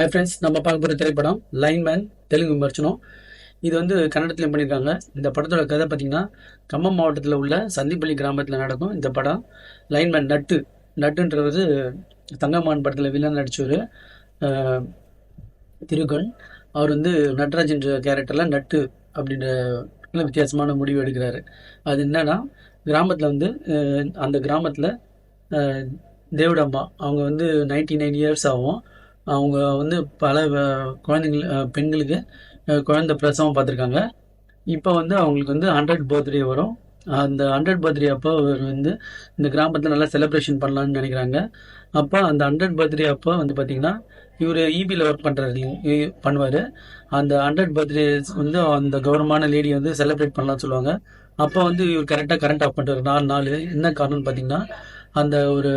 Hi friends, நம்ம பார்க்க போகிற திரைப்படம் லைன்மேன், தெலுங்கு விமர்சனம். இது வந்து கன்னடத்துலையும் பண்ணியிருக்காங்க. இந்த படத்தோட கதை பார்த்தீங்கன்னா, கம்மம் மாவட்டத்தில் உள்ள சந்திப்பள்ளி கிராமத்தில் நடக்கும் இந்த படம். லைன்மேன் நட்டுன்றவர் தங்கம்மான் படத்தில் வில்லன் நடிச்சவர். திருகன் அவர் வந்து நட்ராஜ்ன்ற கேரக்டரில் நட்டு அப்படின்ற வித்தியாசமான முடிவு எடுக்கிறாரு. அது என்னன்னா, கிராமத்தில் வந்து அந்த கிராமத்தில் தேவடம்மா அவங்க வந்து 99 இயர்ஸ் ஆகும். அவங்க வந்து பல குழந்தைங்கள் பெண்களுக்கு குழந்தை பிரசவம் பார்த்துருக்காங்க. இப்போ வந்து அவங்களுக்கு வந்து 100 பர்த்டே வரும். அந்த 100 பர்த்டே அப்போ அவர் வந்து இந்த கிராமத்தில் நல்லா செலிப்ரேஷன் பண்ணலான்னு நினைக்கிறாங்க. அப்போ அந்த 100 பர்த்டே அப்போ வந்து பார்த்திங்கன்னா, இவர் ஈபியில் ஒர்க் பண்ணுவார். அந்த 100 பர்த்டேஸ் வந்து அந்த கௌரவமான லேடி வந்து செலிப்ரேட் பண்ணலாம்னு சொல்லுவாங்க. அப்போ வந்து இவர் கரெக்டாக கரண்ட் ஆஃப் பண்ணுறாரு 4 நாள். என்ன காரணம்னு பார்த்தீங்கன்னா, அந்த ஒரு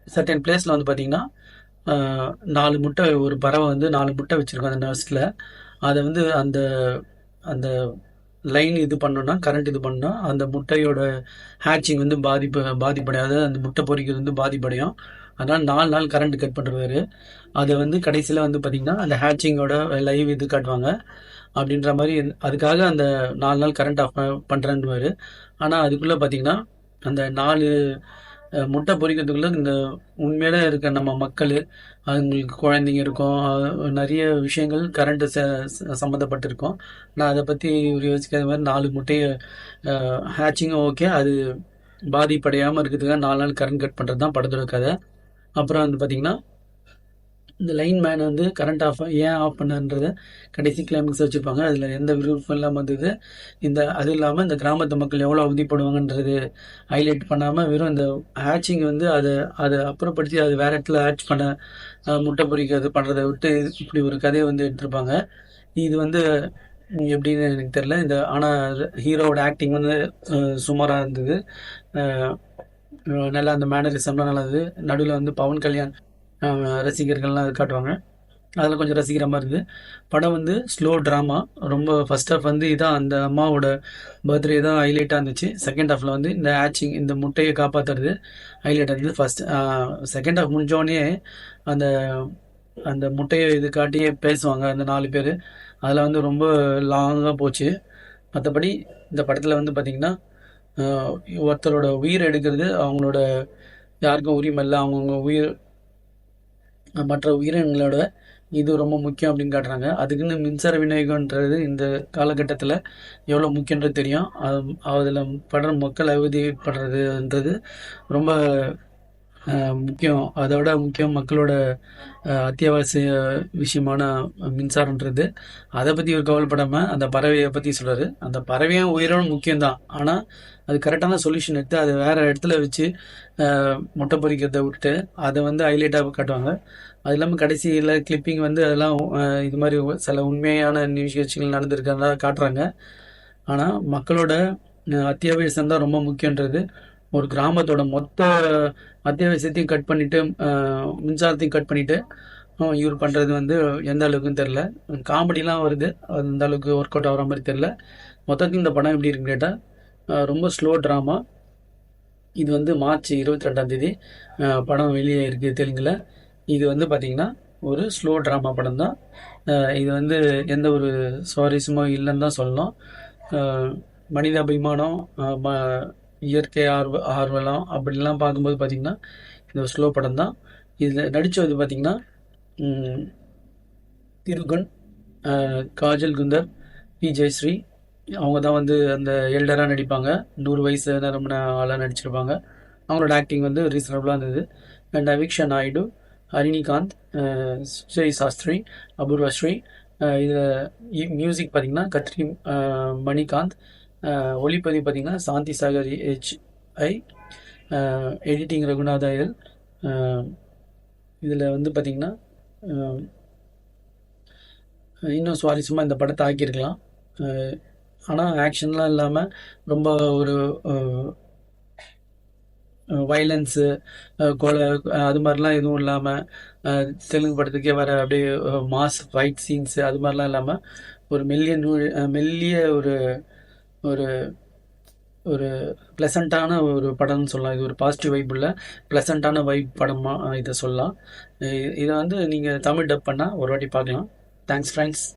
சர்டன் பிளேஸில் வந்து பார்த்திங்கன்னா 4 முட்டை, ஒரு பறவை வந்து 4 முட்டை வச்சுருக்கோம் அந்த நர்ஸில். அதை வந்து அந்த அந்த லைன் இது பண்ணோன்னா, கரண்ட் இது பண்ணால் அந்த முட்டையோட ஹேட்சிங் வந்து பாதிப்படையாது, அந்த முட்டை பொரிக்கிறது வந்து பாதிப்படையும். அதனால் 4 நாள் கரண்ட் கட் பண்ணுறாரு. அதை வந்து கடைசியில் வந்து பார்த்திங்கன்னா அந்த ஹேட்சிங்கோட லைவ் இது காட்டுவாங்க அப்படின்ற மாதிரி. அதுக்காக அந்த 4 நாள் கரண்ட் ஆஃப் பண்ணுறேன்னுவார். ஆனால் அதுக்குள்ளே பார்த்திங்கன்னா அந்த 4 முட்டை பொரிக்கிறதுக்குள்ள இந்த உண்மையில இருக்க நம்ம மக்கள், அவங்களுக்கு குழந்தைங்க இருக்கும், நிறைய விஷயங்கள் கரண்ட்டு சம்மந்தப்பட்டிருக்கும். நான் அதை பற்றி யோசிக்காத மாதிரி 4 முட்டையை ஹேட்சிங்கும் ஓகே, அது பாதிப்படையாமல் இருக்கிறதுக்காக 4 நாள் கரண்ட் கட் பண்ணுறது தான் படத்தோட கதை. அப்புறம் வந்து பார்த்திங்கன்னா, இந்த லைன் மேன் வந்து கரண்ட் ஏன் ஆஃப் பண்ணன்றதை கடைசி கிளைமேக்ஸ் வச்சுருப்பாங்க. அதில் எந்த விருப்பம் இல்லாமல் வந்தது. அதுவும் இல்லாமல் இந்த கிராமத்து மக்கள் எவ்வளோ அவதிப்படுவாங்கன்றது ஹைலைட் பண்ணாமல், வெறும் இந்த ஹேட்சிங் வந்து அதை அப்புறப்படுத்தி அது வேறு இடத்துல ஹேட்ச் பண்ண முட்டை பொரிக்கிறது பண்ணுறதை விட்டு இப்படி ஒரு கதையை வந்து எடுத்திருப்பாங்க. இது வந்து எப்படின்னு எனக்கு தெரில. ஆனால் ஹீரோவோட ஆக்டிங் வந்து சுமாராக இருந்தது. நல்லா அந்த மேனரிசம்லாம் நல்லா இருந்தது. நடுவில் வந்து பவன் கல்யாண் ரசிகர்கள்லாம் அது காட்டுவாங்க. அதில் கொஞ்சம் ரசிக்கிற மாதிரி இருக்குது. படம் வந்து ஸ்லோ ட்ராமா. ரொம்ப ஃபஸ்ட் ஹாஃப் வந்து இதான் அந்த அம்மாவோட பர்த்டே தான் ஹைலைட்டாக இருந்துச்சு. செகண்ட் ஹாஃபில் வந்து இந்த ஹேட்சிங், இந்த முட்டையை காப்பாற்றுறது ஹைலைட்டாக இருந்தது. செகண்ட் ஹாஃப் முடிஞ்சோடனே அந்த அந்த முட்டையை இது காட்டியே பேசுவாங்க அந்த 4 பேர். அதில் வந்து ரொம்ப லாங்காக போச்சு. மற்றபடி இந்த படத்தில் வந்து பார்த்திங்கன்னா, ஒருத்தரோட உயிர் எடுக்கிறது அவங்களோட யாருக்கும் உரிமை இல்லை. அவங்கவுங்க உயிர் மற்ற உயிரினங்களோட இது ரொம்ப முக்கியம் அப்படின்னு காட்டுறாங்க. அதுக்குன்னு மின்சார விநியோகன்றது இந்த காலகட்டத்தில் எவ்வளோ முக்கியன்றது தெரியும். அதில் படுற மக்கள் அவதிப்படுறதுன்றது ரொம்ப முக்கியம். அதோட முக்கியம் மக்களோட அத்தியாவசிய விஷயமான மின்சாரன்றது. அதை பற்றி ஒரு கவலைப்படாமல் அந்த பறவையை பற்றி சொல்கிறாரு. அந்த பறவையும் உயிரோட முக்கியம்தான். ஆனால் அது கரெக்டான சொல்யூஷன் எடுத்து அதை வேறு இடத்துல வச்சு முட்டை பொரிக்கிறத விட்டு அதை வந்து ஹைலைட்டாக காட்டுவாங்க. அது இல்லாமல் கடைசியில் கிளிப்பிங் வந்து அதெல்லாம் இது மாதிரி சில உண்மையான நிகழ்ச்சிகள் நடந்திருக்கிறதா காட்டுறாங்க. ஆனால் மக்களோட அத்தியாவசியம் தான் ரொம்ப முக்கியன்றது. ஒரு கிராமத்தோட மொத்த அத்தியாவசியத்தையும் கட் பண்ணிவிட்டு, மின்சாரத்தையும் கட் பண்ணிவிட்டு இவர் பண்ணுறது வந்து எந்த அளவுக்குன்னு தெரில. காமெடிலாம் வருது, அது அந்த அளவுக்கு ஒர்க் அவுட் ஆகிற மாதிரி தெரில. மொத்தத்தில் இந்த படம் எப்படி இருக்குன்னு கேட்டால் ரொம்ப ஸ்லோ ட்ராமா. இது வந்து மார்ச் 22 படம் வெளியே இருக்குது தெலுங்கில். இது வந்து பார்த்திங்கன்னா ஒரு ஸ்லோ ட்ராமா படம் தான். இது வந்து எந்த ஒரு சுவாரஸ்யமோ இல்லைன்னு தான் சொல்லணும். மனித அபிமானம், இயற்கை ஆர்வலம் அப்படிலாம் பார்க்கும்போது பார்த்திங்கன்னா இந்த ஸ்லோ படம் தான். இதில் நடித்தது பார்த்திங்கன்னா திருகன், காஜல் குந்தர், பி ஜெயஸ்ரீ அவங்க தான் வந்து அந்த எல்டராக நடிப்பாங்க. 100 வயசு நிரம்பின ஆளாக நடிச்சிருப்பாங்க. அவங்களோட ஆக்டிங் வந்து ரீசனபிளாக இருந்தது. அண்ட் அவிக்ஷா நாயுடு, ஹரிணிகாந்த், சுஜய் சாஸ்திரி, அபூர்வஸ்ரீ. இதில் மியூசிக் பார்த்திங்கன்னா கத்ரி மணிகாந்த். ஒளிப்பதிவு பார்த்திங்கன்னா சாந்தி சாகர் HI. எடிட்டிங் ரகுநாத் ஐயர். இதில் வந்து பார்த்திங்கன்னா இன்னும் சுவாரஸ்யமாக இந்த படத்தை ஆக்கியிருக்கலாம். ஆனால் ஆக்ஷன்லாம் இல்லாமல் ரொம்ப ஒரு வைலன்ஸு, கொலை அது மாதிரிலாம் எதுவும் இல்லாமல், தெலுங்கு படத்துக்கே வர அப்படியே மாஸ் ஃபைட் சீன்ஸு அது மாதிரிலாம் இல்லாமல் ஒரு மெல்லிய ஒரு ஒரு ஒரு ப்ளசண்ட்டான ஒரு படம்னு சொல்லலாம். இது ஒரு பாசிட்டிவ் வைப் உள்ள ப்ளசண்ட்டான வைப் படமா இத சொல்லலாம். இத வந்து நீங்க தமிழ் டப் பண்ணா ஒரு வாட்டி பார்க்கலாம். Thanks friends.